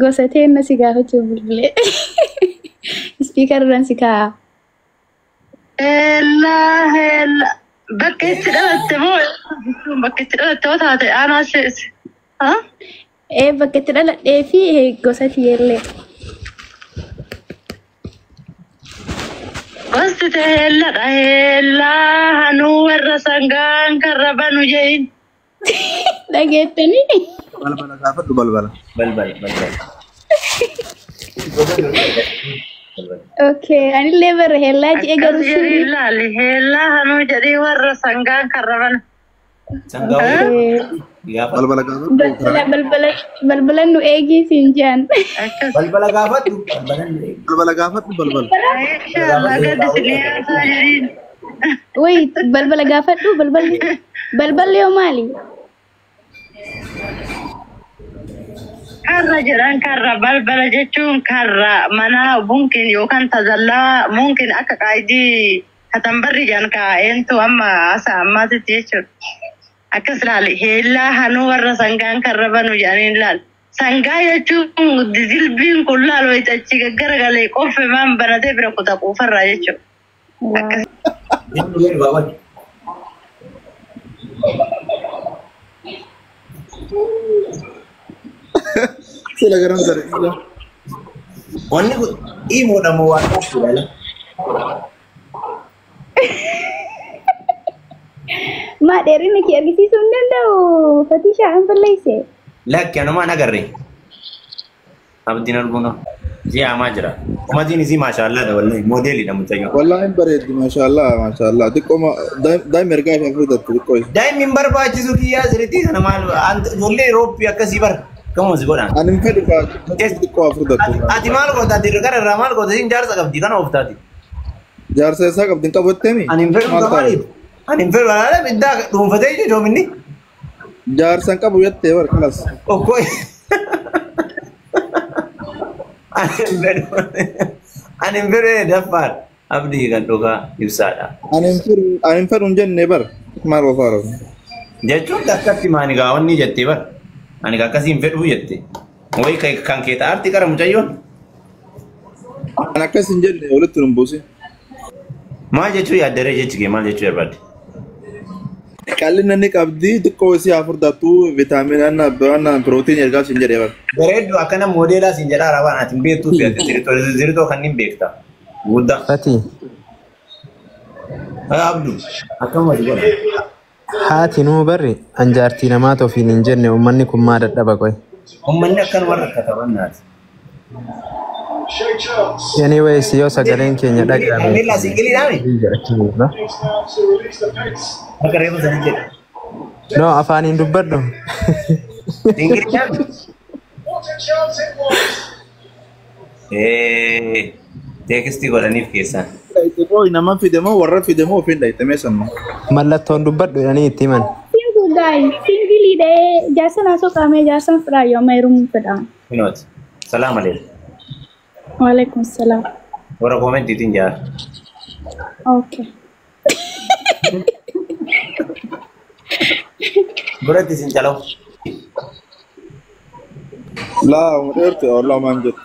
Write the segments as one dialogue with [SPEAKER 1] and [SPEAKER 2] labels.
[SPEAKER 1] Gosateen nasi gaafachuu bulbulee. Speakerran si kaa.
[SPEAKER 2] Hella. Bakka itti dhalatte moo bakka itti dhalatte yoo taate aanaa seesi.
[SPEAKER 1] Bakka itti dhaladhee fi gosatii illee.
[SPEAKER 2] Gosti ta'e helladha. Hellaa hanuu warra sangaan karra banu jeeyin.
[SPEAKER 1] Dhageettanii?
[SPEAKER 3] Balbala gaafadhu balbala.
[SPEAKER 1] Okay, anillee barre hellaa jedhee garuu
[SPEAKER 2] suurri ilaali. Hellaa hanuu jedhee warra sangaan karra banu.
[SPEAKER 3] Balbala gaafadhu.
[SPEAKER 1] Balbala nu eegii siin jaan.
[SPEAKER 4] Balbala gaafadhu.
[SPEAKER 3] Balbala gaafadhu balbala.
[SPEAKER 2] Inshallah gadi siniyaasaa jiriin.
[SPEAKER 1] Wait, balbala gaafadhu balballi yoo maali?
[SPEAKER 2] Karra jedhan karra balbala jechuun karra mana mungkin yookaan tazallaa mungkin akka qaayidii katambarri jaan kaa'eentu amma asa ammaatitti jechuudha. Akkas ilaali hellaa hanuu warra sangaan karra banu jedhaniin ilaali. Sangaa jechuun dilbiin kun laal wayitachi gaggaragalee qofe maan banatee bira kuta quufarraa jechuudha. Akkas.
[SPEAKER 3] Sila garam tadi.
[SPEAKER 4] Wanni kun imoodha moo waan tokkodha?
[SPEAKER 1] Maa dheerina kee argisiisuu hin danda'u. Fatishaa hin balleesse.
[SPEAKER 4] Lakki anumaan agarre. Abdiin arguuna. Ziyaamaa jira. Umatiin isii maashaallah dha wallahi moodeelidha mucayyoo.
[SPEAKER 3] Wallahi bareeddi maashaallah. Xiqqoo daa'imni ergaa ishee fudhattu xiqqoo.
[SPEAKER 4] Daa'imni barbaachisu kiyyaa sirriitti kana maal ijoollee Irooppii akkasii bara. Kamu si godhan.
[SPEAKER 3] Ani fedhu xiqqoo fudhattu.
[SPEAKER 4] Ati maal goota ati gara irraa maal goota isin jaarsa qabdi kana ooftaati.
[SPEAKER 3] Jaarsa isaa qabdi hin qabattemi.
[SPEAKER 4] Ani fedhu maaliif? Ani fedhu alaala biddaa dhuunfatee jechuun inni.
[SPEAKER 3] Jaarsa hin qabu jettee bar kanas.
[SPEAKER 4] Okkoo. Ani fedhu daffaar abdii kan dhugaa ibsaadha.
[SPEAKER 3] Ani fedhu hin jenne bar maal ofaara.
[SPEAKER 4] Jechuun akkatti maani gaawwanni jettee bar. Ani akkasiin fedhuu jette. Wayi kan kee ta'aarti qara mucayyoon.
[SPEAKER 3] Ani akkas hin jenne walitti nu buusi.
[SPEAKER 4] Maal jechuu yaaddaree jechi kee maal jechuu barbaadde?
[SPEAKER 3] Qal'inni inni qabdi xiqqoo isii haa fudhattu viitaaminaa pirootiin ergaaf siin jedhee bara.
[SPEAKER 4] Bareedduu akkana moodeelaa siin jedhaa rabaan ati hin beektuu fi ziritoo kan hin beekta. Guddaa.
[SPEAKER 5] Fati.
[SPEAKER 4] Abdu akkama si godha.
[SPEAKER 5] Haati nuu barri anjaartii namaa tofiin hin jenne uummanni kun maa dadhaba qoy.
[SPEAKER 4] Uummanni akkanuma rakkata bannaati.
[SPEAKER 5] Anyways yoo sagaleen keenya dhaga'ame.
[SPEAKER 4] Milla siqiliidhaami. Akka reefu sanii jedha.
[SPEAKER 5] No afaaniin dubbadhu.
[SPEAKER 4] Ingiliidhaami. Teekistii godhaniif keessaan.
[SPEAKER 3] Xiqqoo nama fidemoo warra fidemoo ofiin dhayitamee sannu.
[SPEAKER 5] Mallattoon dubbadhu jedhanii itti himan.
[SPEAKER 1] Singilii dha'ee jaarsan haasoo qaamee jaarsan firaa yoo meeruun fedhaan.
[SPEAKER 4] Minooti. Salaam alaikum.
[SPEAKER 1] Waalaikum salaam.
[SPEAKER 4] Warra koomentiitiin jaar.
[SPEAKER 1] Okay.
[SPEAKER 4] Biratti isin calaw.
[SPEAKER 3] Laa umureerti ollaa maan jettu.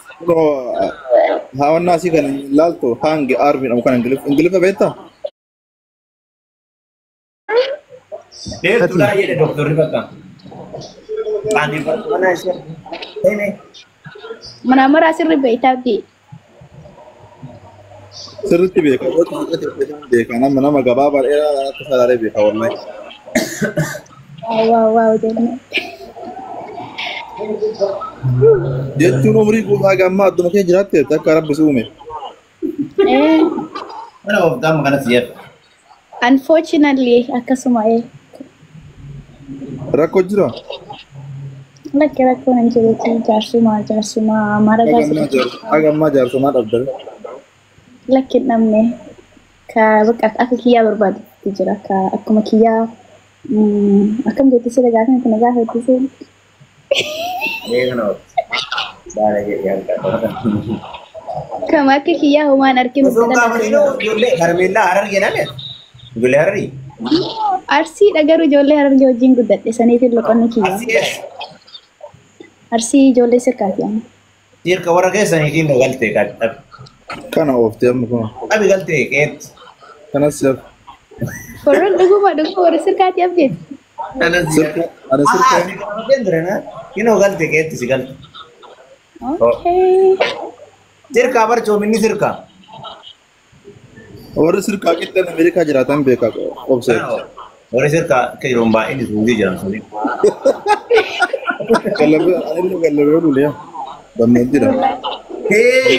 [SPEAKER 3] Haawannaa asii kan ilaaltu hangi arbiin amu kan ingilifa beektaa?
[SPEAKER 4] Deertuudhaa jedhe doktorri bakka. Ani mana ishee.
[SPEAKER 1] Mana maraa sirri beektaati.
[SPEAKER 3] Sirriitti beeka. Beeka nama gabaabaa dheeraa akka salaalee beeka wallahi.
[SPEAKER 1] Waaw jennee.
[SPEAKER 3] Jechuun umrii guutuu gammaa adduma kee jiraatte akka rabbisi uume.
[SPEAKER 4] Mana ooftaan kana si'eef.
[SPEAKER 1] Unfortunately akkasuma
[SPEAKER 3] Rakkoo jira.
[SPEAKER 1] Rakkoon hin jirutti jaarsuma mara gaasa.
[SPEAKER 3] Agammaa jaarsumaa dhabdare.
[SPEAKER 1] Lakkin namne ka bakka akka kiyyaa barbaadu jira ka akkuma kiyyaa akkam jetti sila gaafa kana gaafa itti kama akka kiyyaa homaan arginu Arsii dhagaru ijoollee Harargee wajjin guddadhe saniif loqonni kiyyaa. Arsii ijoollee sirkaati amma.
[SPEAKER 4] Sirka warra keessan hiikiin galte kan
[SPEAKER 3] Kana oofte amma kun.
[SPEAKER 4] dhabi galte keet.
[SPEAKER 3] Kanas laf.
[SPEAKER 1] Warroon dhuguma warra sirkaati abdeeti.
[SPEAKER 3] Sirka. Ana sirka.
[SPEAKER 4] Kendrena, kino galte keet si galte.
[SPEAKER 1] Okay.
[SPEAKER 4] Sirka barcho minni sirka.
[SPEAKER 3] Warra sirka kittan Amerikaa jiraatan beekaa obse.
[SPEAKER 4] Warra sirka ke romba ini suudi jiran suni.
[SPEAKER 3] Gallabe anillee gallabe dhuliya. Banna jira.
[SPEAKER 4] Hei.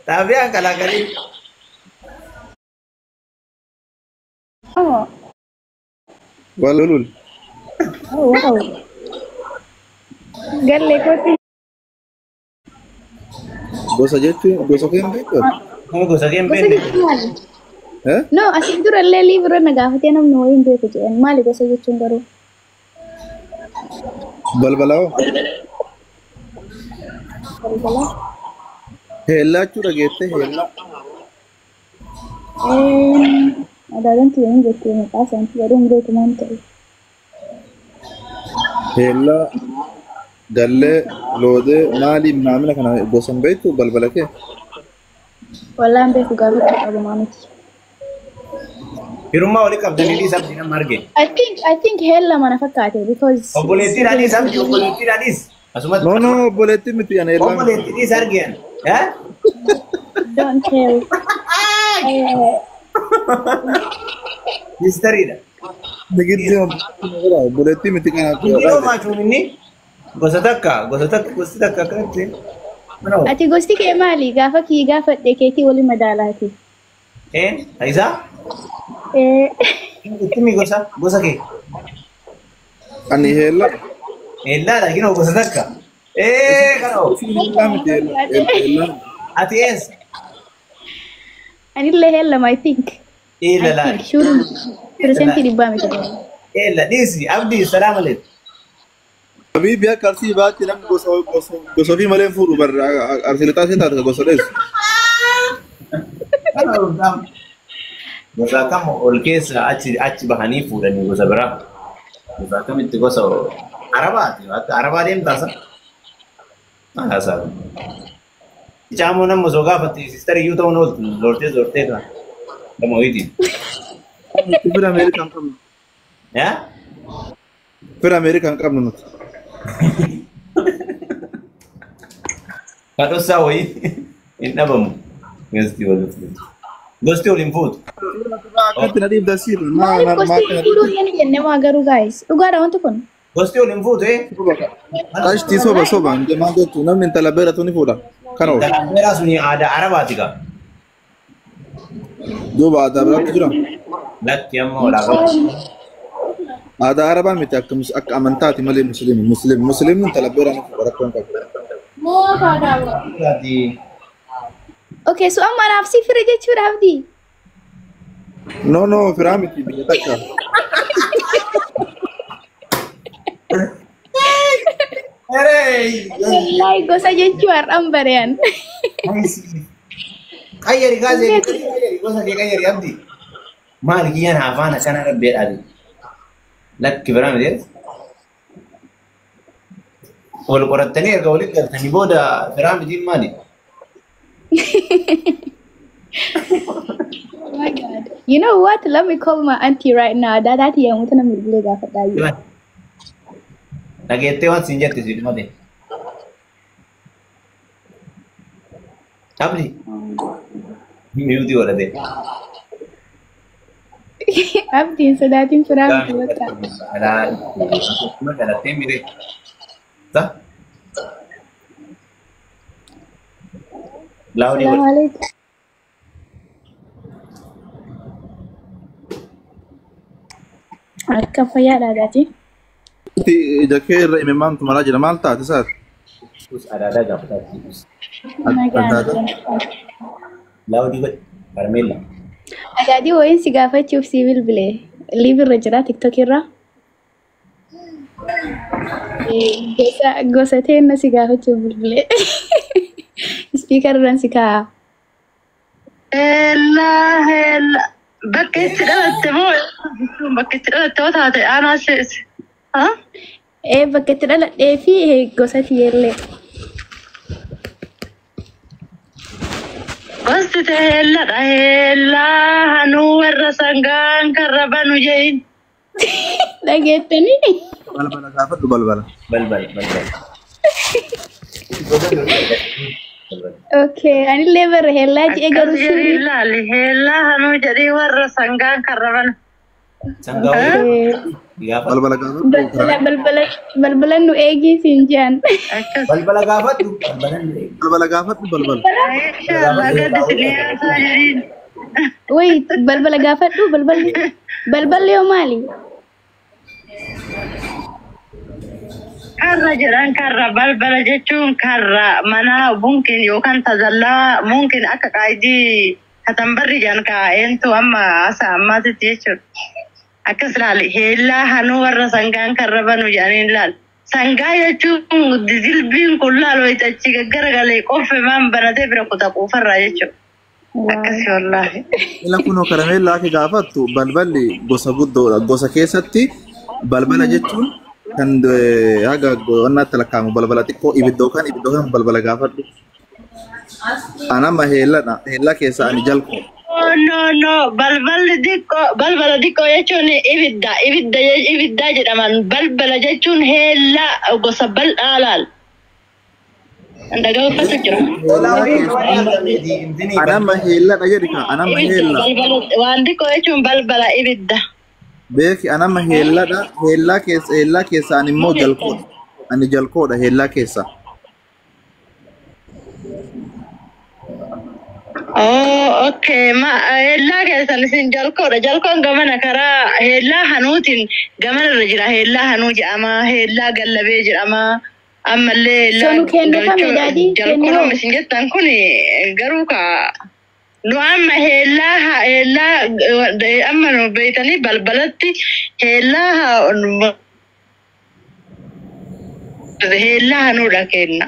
[SPEAKER 4] Tapi ang kali.
[SPEAKER 1] Oh.
[SPEAKER 3] Walulul.
[SPEAKER 1] Oh, wow. Galle kooti.
[SPEAKER 3] Gosa jechuun gosa keenya beektu.
[SPEAKER 4] Kamu gosa
[SPEAKER 1] Gosa
[SPEAKER 4] kempen.
[SPEAKER 1] jechuun maali?
[SPEAKER 3] Eh?
[SPEAKER 1] No, asii durallee liibira na gaafatee namni wayiin beeku jedhan maali gosa jechuun garuu?
[SPEAKER 3] Balbalaa.
[SPEAKER 1] Balbala.
[SPEAKER 3] Heellaa jechuudha geette heellaa.
[SPEAKER 1] Adaadan tuyanii jettee maqaa isaanii garuu hin beeku maal ta'e.
[SPEAKER 3] Heellaa gallee loodee maalii maamila kana gosa hin beektu balbala kee.
[SPEAKER 1] Wallaan beeku gaafachuu qabu maamiti.
[SPEAKER 4] Firummaa wali qabdanii dhiisaa fi nama arge.
[SPEAKER 1] I think heella mana fakkaate because
[SPEAKER 4] Obboleettiidhaanis abdi obboleettiidhaanis. Asumatti.
[SPEAKER 3] No, obboleetti miti ana heellaa.
[SPEAKER 4] Obboleettiidhis argeen.
[SPEAKER 1] don't tell.
[SPEAKER 4] Mistariidha.
[SPEAKER 3] Digirti obboleetti miti kana.
[SPEAKER 4] Yeroo maachuu inni gosa takka akkanatti.
[SPEAKER 1] Ati gosti kee maali? Gaafa kii gaafadhe keetii wali madaalaati.
[SPEAKER 4] Taisaa? Ittimi gosa kee.
[SPEAKER 3] Ani heellaa.
[SPEAKER 4] Heellaadha kinoo gosa takka. Kanoo.
[SPEAKER 3] Heellaa miti heellaa.
[SPEAKER 4] Ati eessa?
[SPEAKER 1] Anillee heellama I think.
[SPEAKER 4] Eelala.
[SPEAKER 1] Shurum. Percentii dhibbaa miti.
[SPEAKER 4] Eella dhiisi abdii salaam aleekum.
[SPEAKER 3] Habibi akka arsii baatti namni gosa ofii malee fuudhu barra arsii lixaa see taate gosa dheessu.
[SPEAKER 4] Gosa kam ol keessa achi bahanii fuudhanii gosa biraa. Gosa akkamitti gosa Arabaati. Arabaa deemtaasa. Haasaa. Icaamoo nama osoo gaafatti sistarii yoo ta'uun ooltu zoortee kan. Gama ho'iiti.
[SPEAKER 3] Fira Ameerikaan qabnu.
[SPEAKER 4] Yaa?
[SPEAKER 3] Fira Ameerikaan qabnu nuti.
[SPEAKER 4] Kadhosaa wayii hin dhabamu. Gosti waliin fuutu.
[SPEAKER 3] Akkatti na dhiibda siiru.
[SPEAKER 1] Maaliif gosti fuudhuu hin jenne maa garuu guys? Dhugaadha wanti kun?
[SPEAKER 4] Gosti waliin fuutu
[SPEAKER 3] Ashtii soba maal jettu namni intala beeratu ni fuudha. Kana oolu.
[SPEAKER 4] Beeraa suni aadaa Arabaati gaa.
[SPEAKER 3] Duuba aadaa biraatti jira.
[SPEAKER 4] Lakki amma olaanaa.
[SPEAKER 3] Aadaa Arabaa miti akka amantaati malee musliimni intala beeraa ni fuudha rakkoon qabu.
[SPEAKER 1] Okay, so amma naaf si fira jechuudha abdii.
[SPEAKER 3] No, firaa miti biyya takka.
[SPEAKER 1] Wallahi gosa jechuu har'an bareeyan.
[SPEAKER 4] Qayyari gaazee gosa kee qayyari abdi. Maal kiyyaan afaan akkana rabbeedhaati. Lakki biraa miti. Wal qorattanii erga walitti galtanii booda biraa mitiin maali?
[SPEAKER 1] Oh my God. You know what? Let me call my auntie right now. That yang mutu na milbile gaafadhaa jiru.
[SPEAKER 4] Dhageettee waan siin jette si dhumate. Abdi. Miyuutii godhate.
[SPEAKER 1] Abdiin sodaatiin firaa miti bakka.
[SPEAKER 4] Magalattee mire. Ta? Laudi
[SPEAKER 1] Assalamu alaikum. Akka fayyaadhaa gaati.
[SPEAKER 3] Jakee irra imimmaantu maraa jira maal taate isaati?
[SPEAKER 4] Adaadaa gaafataati.
[SPEAKER 1] Nagaan.
[SPEAKER 4] Laudi godhe. Barmeella.
[SPEAKER 1] Agaadii wayiin si gaafachuuf si bilbilee. Liivirra jira TikTok irra. Gosa teenna si gaafachuuf bilbilee. Speaker irraan si kaa'a.
[SPEAKER 2] Hella. Bakka itti dhalatte moo bakka itti dhalatte yoo taate aanaa seesi.
[SPEAKER 1] bakka itti dhaladhee fi gosa tiyeellee.
[SPEAKER 2] Gosti heelladha heellaa hanuu warra sangaan karra banu jehin.
[SPEAKER 1] Dhageettanii?
[SPEAKER 3] Balbala gaafadhu balbala.
[SPEAKER 4] Balbala.
[SPEAKER 1] Okay, anillee barra heellaa jedhee garuu
[SPEAKER 2] Akkas jedhii ilaali heellaa hanuu jedhii warra sangaan karra banu.
[SPEAKER 4] Sangaa gaafa
[SPEAKER 3] Balbala gaafadhu.
[SPEAKER 1] balbala nu eegii siin jaan.
[SPEAKER 2] Akkas.
[SPEAKER 4] balbala gaafadhu
[SPEAKER 3] Balbala gaafadhu balbala.
[SPEAKER 2] Inshallah gadi siliyaasaa jedhiin.
[SPEAKER 1] Wait, balbala gaafadhu balballi yoo maali?
[SPEAKER 2] Karra jedhan karra balbala jechuun karra mana mungkin yookaan tazallaa mungkin akka qaayidii katambarri jedhan kaa'eentu amma asa ammaatitti jechuudha. Akkas ilaali heellaa hanuu warra sangaan karra banu jedhaniin ilaali. Sangaa jechuun dilbiin kun laaloo achi gaggaragalee qofe maan banatee bira kutaa quufarraa jechuudha. Akkasii wallaahi.
[SPEAKER 3] Ila kunoo karameellaa akka gaafattu balballi gosa guddoodha. Gosa keessatti balbala jechuun kan haga wannaatti lakkaa'amu balbala xiqqoo ibiddoo kan balbala gaafadhu. Anama heelladha. Heellaa keessaa ani jalqoo.
[SPEAKER 2] No. Balbala diqqoo jechuun ibidda jedhaman. Balbala jechuun heellaa gosa bal'aa laal. Andagaa uffatu jira.
[SPEAKER 3] Anama heelladha jedhi kaa. Anama heella.
[SPEAKER 2] Waan diqqoo jechuun balbala ibidda.
[SPEAKER 3] Beeki anama heelladha. Heellaa keessa ani immoo jalqoodha. Ani jalqoodha heellaa keessa.
[SPEAKER 2] Oh, okay. Heellaa keessan isin jalqoodha. Jalqoon gamana karaa heellaa hanuutiin gamana irra jira. Heellaa hanuu jedhama. Heellaa gallabee jedhama. Ammallee
[SPEAKER 1] Sonu kennifame daadii
[SPEAKER 2] jalqoon isin jettan kun garuu nu amma heellaa amma nu beeytanii balbalatti heellaa hanuudha kenna.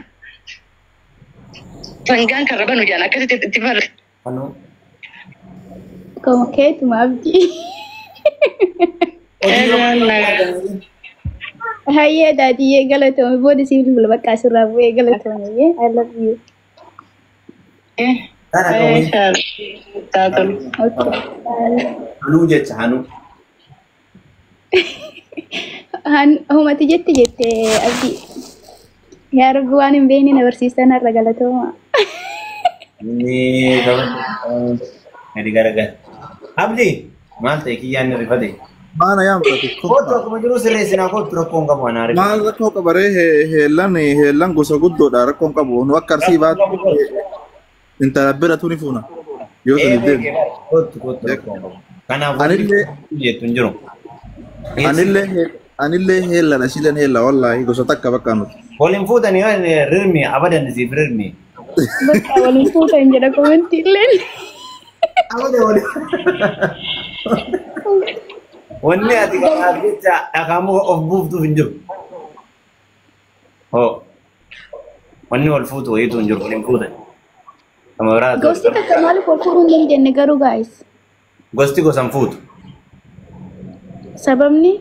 [SPEAKER 2] Sangaan karra banu jedhan akkasitti itti barre.
[SPEAKER 1] Como keetuma abdii. Hayyee daadhiyyee galatoome booda siif bilbila bakka asirraa bu'ee galatoome. I love you. Okay.
[SPEAKER 4] Hanuu jecha hanuu.
[SPEAKER 1] Humati jette abdii. Yaa Rabbi waan hin beekne na barsiistan har'a galatooma.
[SPEAKER 4] Ini gadi garagar. Abdi, maal ta'e kiyyaan ni rifate.
[SPEAKER 3] Maana yaamfate.
[SPEAKER 4] Kootu akkuma jiru sirreessinaa kootu rakkoon qabu anaa rifate.
[SPEAKER 3] Maal rakkoo qabaree heellan gosa guddoodha rakkoon qabu. Nu akka arsii baatu intala bira tuni fuuna. Yoo sun deemu.
[SPEAKER 4] Kootu rakkoon qabu. Kanaaf jettu hin jiru.
[SPEAKER 3] Anillee heelladha shileen heella wallaahi gosa takka bakka nuti.
[SPEAKER 4] Waliin fuutanii rirmi abadan isiif rirmi.
[SPEAKER 1] Bakka waliin fuutan jedha komentii illee.
[SPEAKER 4] Abada waliin. Wanni ati kanaaf jecha dhaqaamu of buuftuuf hin jiru. Hoo. Wanni wal fuutu wayiitu hin jiru waliin fuutan. Kama biraa
[SPEAKER 1] Gosti takka maaliif wal fuudhuu hin jenne garuu guys.
[SPEAKER 4] Gosti gosan fuutu.
[SPEAKER 1] Sababni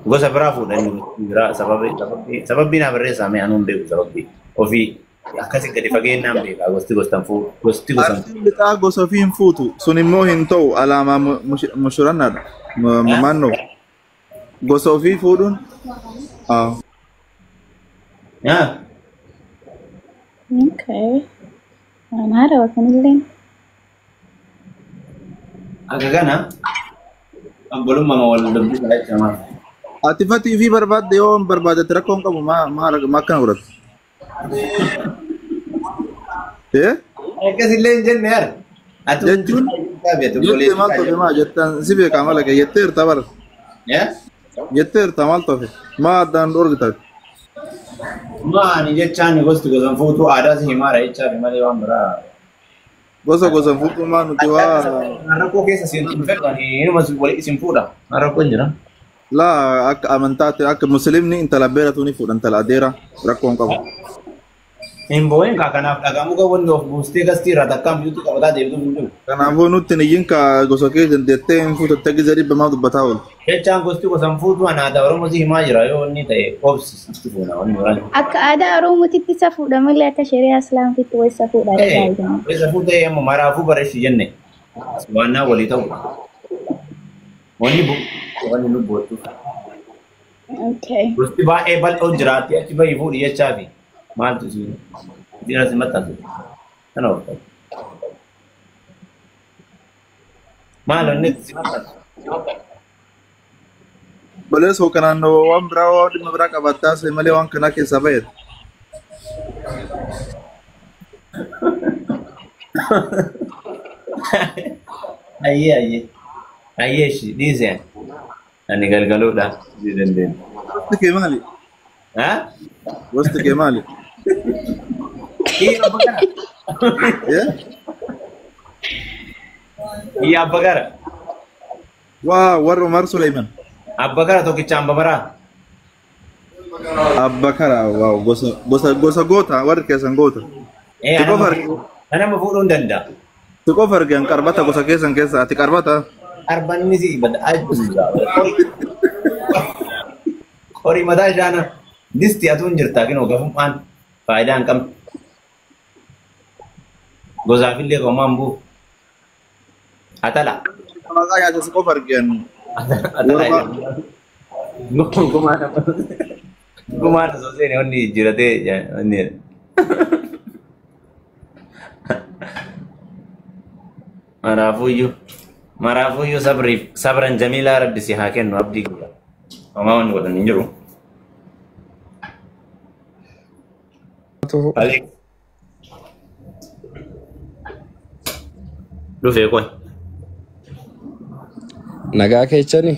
[SPEAKER 4] Gosa biraa fuudhanii biraa sababbii naa barreessaa mee anuun beeku sababbii ofii akkasii gadi fageenyaan beekaa gosti gostan fuudhu gosti gosan.
[SPEAKER 3] Arsiin lixaa gosa ofii hin fuutu sun immoo hin ta'u alaamaa mushurannaadha. Mannoo gosa ofii fuudhuun.
[SPEAKER 1] okay. Waan haarawaa kanillee.
[SPEAKER 4] Akka kana obbolummaa wal dubbisaa jecha maal.
[SPEAKER 3] Ati fatii fi barbaadde yoo barbaadde rakkoon qabu maa akkana godhatu.
[SPEAKER 4] Akkasillee hin jenne yaar.
[SPEAKER 3] Jechuun jettee maal tofe maa jettan si beekaa mala kee jetteerta bara. Jetteerta maal tofe maa addaan dhorgitaa.
[SPEAKER 4] Maani jechaan gosti gosan fuutuu aadaa si himaara jechaa fi malee waan biraa.
[SPEAKER 3] Gosa gosan fuutuu maa nuti waa.
[SPEAKER 4] Rakkoo keessa siin fedhan inuma isin fuudha. Rakkoo hin jira.
[SPEAKER 3] Laa akka amantaatti akka musliimni intala beeratu ni fuudhan intala adeera rakkoon qabu.
[SPEAKER 4] Hin boo'in kaa kanaaf dhagamu qabuun of buustee gastii irraa takkaan biyyuutti qabataa deebitu hin jiru.
[SPEAKER 3] Kanaafuu nutti niyyiin ka gosa kee dandeettee hin fuutattee gizee dhibba maal dubbataa oolu.
[SPEAKER 4] Jechaan gosti gosan fuutuu anaata Oromoo si himaa jira yoo inni ta'e obsi fuuna wanni waan.
[SPEAKER 1] Akka aadaa Oromootitti isa fuudha malee akka shari'aa Islaamtitti wayisa fuudha dha.
[SPEAKER 4] Wayisa fuudhee amma maraafuu bareeshi jenne. Waannaa walii ta'u. Wanni lubbuutu.
[SPEAKER 1] Okay.
[SPEAKER 4] Gosti baay'ee bal'oo jiraatti achi bahii fuudhi jechaa fi maaltu si jira si maxxansu. Kana of ta'u. Maal onni si maxxansu.
[SPEAKER 3] Baleessoo kanaan waan biraa waan dhimma biraa qabaattaa ta'e malee waan kanaa keessaa fayyada.
[SPEAKER 4] Ayyee shi dhiiseen. Ani galgaluudha si dandeenye.
[SPEAKER 3] Gosti kee maali?
[SPEAKER 4] Haa?
[SPEAKER 3] Gosti kee maali?
[SPEAKER 4] Iya Abbakara. Iya Abbakara.
[SPEAKER 3] Waa warra Umar Sulaiman.
[SPEAKER 4] Abbakara tokkicha Ambabaraa.
[SPEAKER 3] Abbakara waaw gosa goota warri keessan goota.
[SPEAKER 4] Nama fuudhuu hin danda'a.
[SPEAKER 3] Xiqqoo fargaan qarbata gosa keessan keessa ati qarbata.
[SPEAKER 4] Arbanni si bada ajuuza. Horii mataa ishaana disti atuun jirtaa kinoo gafummaan faayidaa hin qabne. Gosaafillee qomaan bu'u. Atala.
[SPEAKER 3] Maqaa nyaata xiqqoo fargaan.
[SPEAKER 4] Atala. Gumaata soseen onni jiratee onni. Maraafuyyuu sabran jamiilaa rabbi si haa kennu abdii guddaa. Homaa wanni godhan hin jiru.
[SPEAKER 5] Dhufee qoy. Nagaa keechanii.